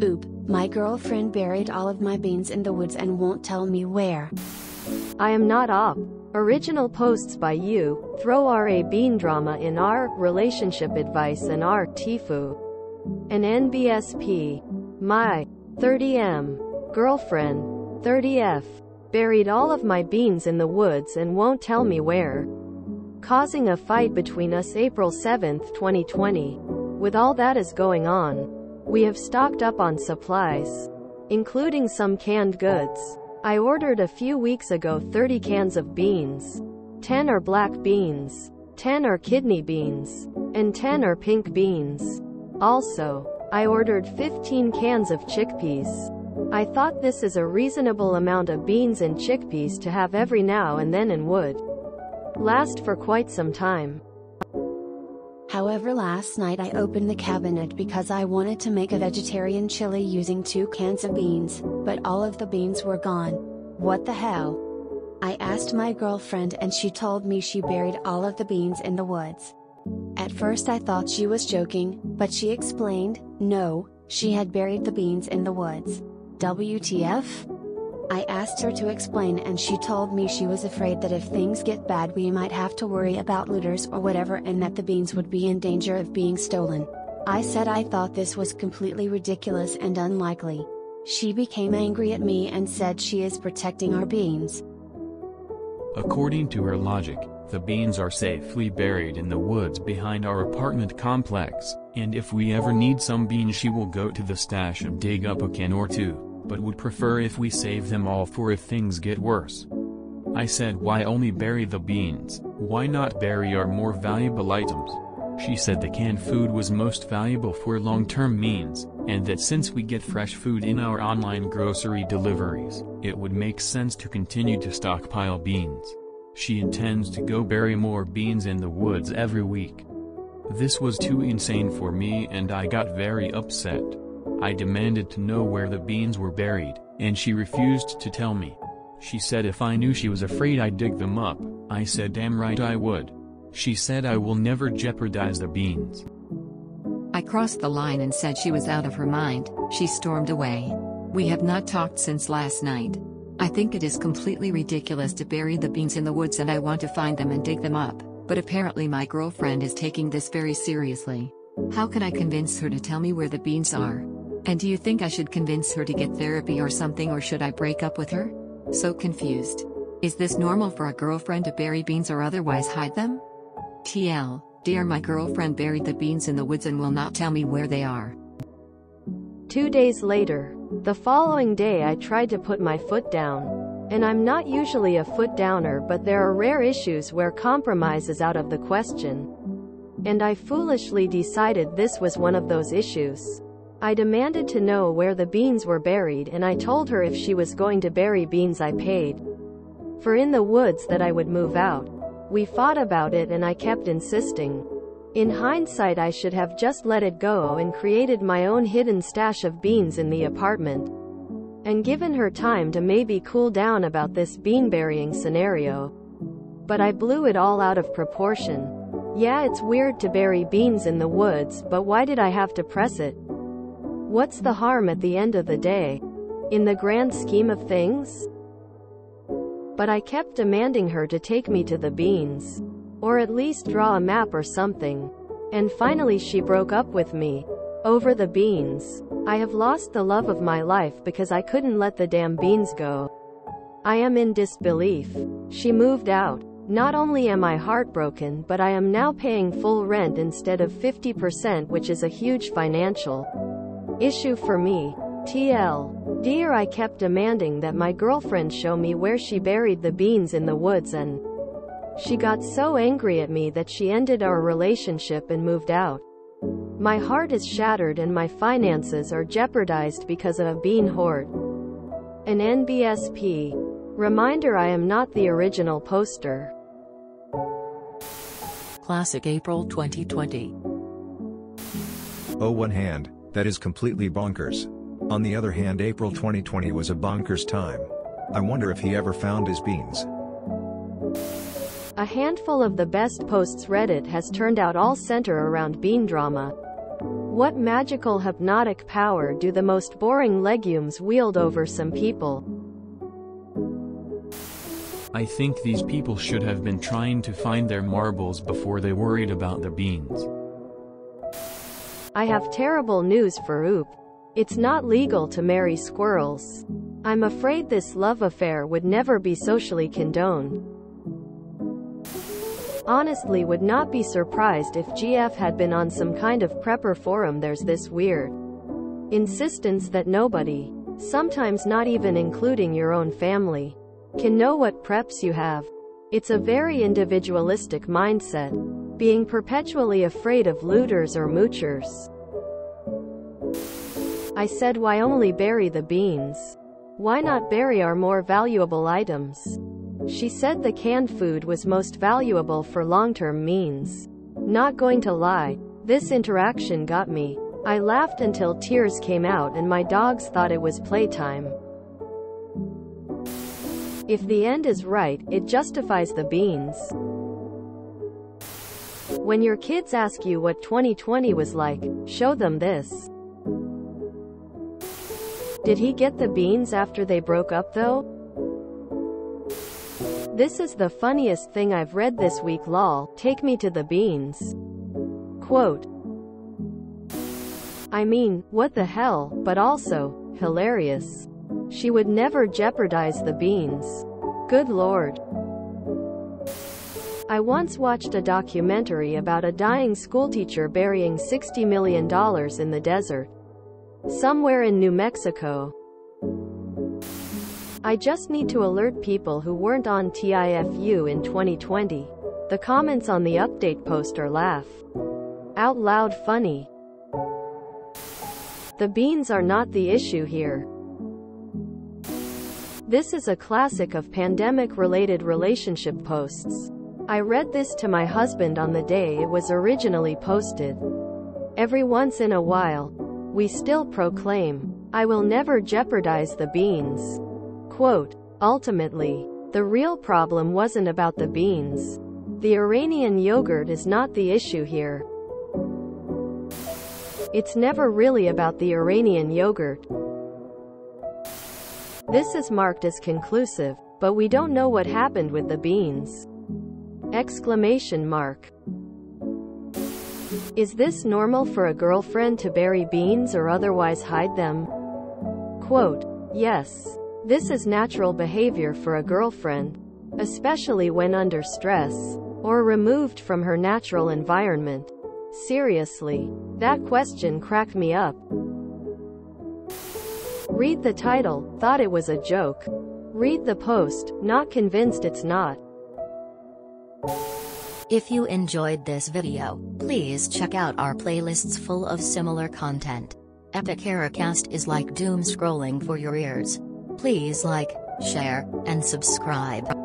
Oop, my girlfriend buried all of my beans in the woods and won't tell me where. I am not op. Original posts by you, throw RA bean drama in R, relationship advice and R, Tifu. An NBSP. My 30M girlfriend, 30F, buried all of my beans in the woods and won't tell me where, causing a fight between us April 7, 2020. With all that is going on, we have stocked up on supplies, including some canned goods. I ordered a few weeks ago 30 cans of beans. 10 are black beans, 10 are kidney beans, and 10 are pink beans. Also, I ordered 15 cans of chickpeas. I thought this is a reasonable amount of beans and chickpeas to have every now and then and would last for quite some time. However, last night I opened the cabinet because I wanted to make a vegetarian chili using 2 cans of beans, but all of the beans were gone. What the hell? I asked my girlfriend and she told me she buried all of the beans in the woods. At first I thought she was joking, but she explained, no, she had buried the beans in the woods. WTF? I asked her to explain and she told me she was afraid that if things get bad we might have to worry about looters or whatever and that the beans would be in danger of being stolen. I said I thought this was completely ridiculous and unlikely. She became angry at me and said she is protecting our beans. According to her logic, the beans are safely buried in the woods behind our apartment complex, and if we ever need some beans she will go to the stash and dig up a can or two, but would prefer if we save them all for if things get worse. I said, why only bury the beans, why not bury our more valuable items? She said the canned food was most valuable for long-term means, and that since we get fresh food in our online grocery deliveries, it would make sense to continue to stockpile beans. She intends to go bury more beans in the woods every week. This was too insane for me and I got very upset. I demanded to know where the beans were buried, and she refused to tell me. She said if I knew she was afraid I'd dig them up. I said damn right I would. She said I will never jeopardize the beans. I crossed the line and said she was out of her mind. She stormed away. We have not talked since last night. I think it is completely ridiculous to bury the beans in the woods and I want to find them and dig them up, but apparently my girlfriend is taking this very seriously. How can I convince her to tell me where the beans are? And do you think I should convince her to get therapy or something, or should I break up with her? So confused. Is this normal for a girlfriend to bury beans or otherwise hide them? TL, dear, my girlfriend buried the beans in the woods and will not tell me where they are. 2 days later, the following day I tried to put my foot down. And I'm not usually a foot downer, but there are rare issues where compromise is out of the question. And I foolishly decided this was one of those issues. I demanded to know where the beans were buried and I told her if she was going to bury beans I paid for in the woods that I would move out. We fought about it and I kept insisting. In hindsight I should have just let it go and created my own hidden stash of beans in the apartment, and given her time to maybe cool down about this bean burying scenario. But I blew it all out of proportion. Yeah, it's weird to bury beans in the woods, but why did I have to press it? What's the harm at the end of the day, in the grand scheme of things? But I kept demanding her to take me to the beans, or at least draw a map or something. And finally she broke up with me over the beans. I have lost the love of my life because I couldn't let the damn beans go. I am in disbelief. She moved out. Not only am I heartbroken, but I am now paying full rent instead of 50%, which is a huge financial issue for me. TL, dear, I kept demanding that my girlfriend show me where she buried the beans in the woods and she got so angry at me that she ended our relationship and moved out. My heart is shattered and my finances are jeopardized because of a bean hoard. An NBSP. Reminder, I am not the original poster. Classic April 2020. Oh, one hand, that is completely bonkers. On the other hand, April 2020 was a bonkers time. I wonder if he ever found his beans. A handful of the best posts Reddit has turned out all center around bean drama. What magical hypnotic power do the most boring legumes wield over some people? I think these people should have been trying to find their marbles before they worried about the beans. I have terrible news for Oop. It's not legal to marry squirrels. I'm afraid this love affair would never be socially condoned. Honestly, would not be surprised if GF had been on some kind of prepper forum. There's this weird insistence that nobody, sometimes not even including your own family, can know what preps you have. It's a very individualistic mindset, being perpetually afraid of looters or moochers. I said, why only bury the beans? Why not bury our more valuable items? She said the canned food was most valuable for long-term means. Not going to lie, this interaction got me. I laughed until tears came out and my dogs thought it was playtime. If the end is right, it justifies the beans. When your kids ask you what 2020 was like, show them this. Did he get the beans after they broke up though? This is the funniest thing I've read this week, lol, take me to the beans. Quote. I mean, what the hell, but also, hilarious. She would never jeopardize the beans. Good lord. I once watched a documentary about a dying schoolteacher burying $60 million in the desert. Somewhere in New Mexico. I just need to alert people who weren't on TIFU in 2020. The comments on the update post are laugh out loud funny. The beans are not the issue here. This is a classic of pandemic-related relationship posts. I read this to my husband on the day it was originally posted. Every once in a while, we still proclaim, I will never jeopardize the beans. Quote, ultimately, the real problem wasn't about the beans. The Iranian yogurt is not the issue here. It's never really about the Iranian yogurt. This is marked as conclusive, but we don't know what happened with the beans. Exclamation mark. Is this normal for a girlfriend to bury beans or otherwise hide them? Quote, yes. This is natural behavior for a girlfriend, especially when under stress, or removed from her natural environment. Seriously, that question cracked me up. Read the title, thought it was a joke. Read the post, not convinced it's not. If you enjoyed this video, please check out our playlists full of similar content. Epic Ericast is like doom scrolling for your ears. Please like, share, and subscribe.